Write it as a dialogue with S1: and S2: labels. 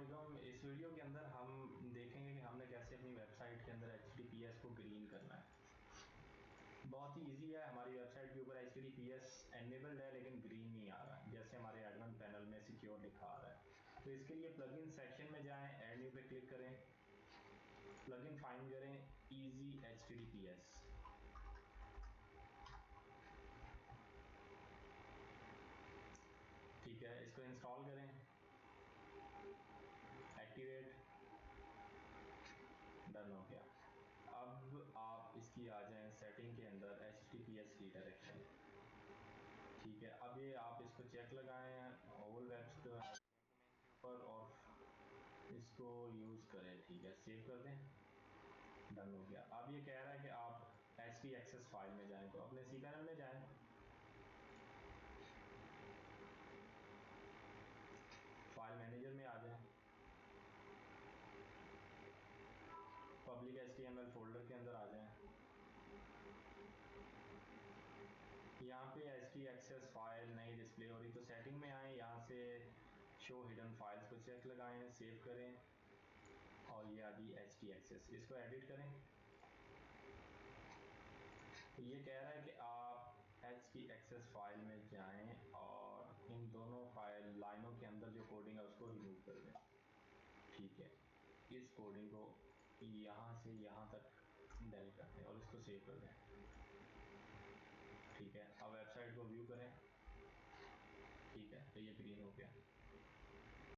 S1: अस्सलाम। इस वीडियो के अंदर हम देखेंगे कि हमने कैसे अपनी वेबसाइट के अंदर HTTPS को ग्रीन करना है। बहुत ही इजी है। हमारी वेबसाइट के ऊपर HTTPS एनेबल्ड है लेकिन ग्रीन नहीं आ रहा है, जैसे हमारे एडमिन पैनल में सिक्योर लिखा आ रहा है। तो इसके लिए प्लगइन सेक्शन में जाएं, ऐड न्यू पे क्लिक करें, प्लगइन फाइंड करें इजी HTTPS। ठीक है, इसको इंस्टॉल करें, एक्टिवेट, डन हो गया। अब आप इसकी आ जाएं सेटिंग के अंदर HTTPS रीडायरेक्शन। ठीक है, अब ये आप इसको चेक लगाएं ऑल वेब्स के ऊपर और इसको यूज़ करें। ठीक है, सेव कर दें, डन हो गया। अब ये कह रहा है कि आप htaccess फाइल में जाएं, तो अपने cPanel में जाएं, फाइल मैनेजर में आ जाएं, पब्लिक HTML फोल्डर के अंदर आ जाएं, यहाँ पे htaccess फाइल नहीं डिस्प्ले हो रही तो सेटिंग में आए, यहाँ से शो हिडन फाइल्स को चेक लगाएं, सेव करें और ये आ गई htaccess, इसको एडिट करें। तो ये कह रहा है कि आप htaccess फाइल में जाएं और इन दोनों फाइल लाइनों के अंदर जो कोडिंग है उसको रिमूव कर दें। ठीक है, इस कोडिंग को यहाँ से यहाँ तक डेलीट कर दें और इसको सेव कर दें। ठीक है, अब वेबसाइट को व्यू करें। ठीक है, तो ये ग्रीन हो गया।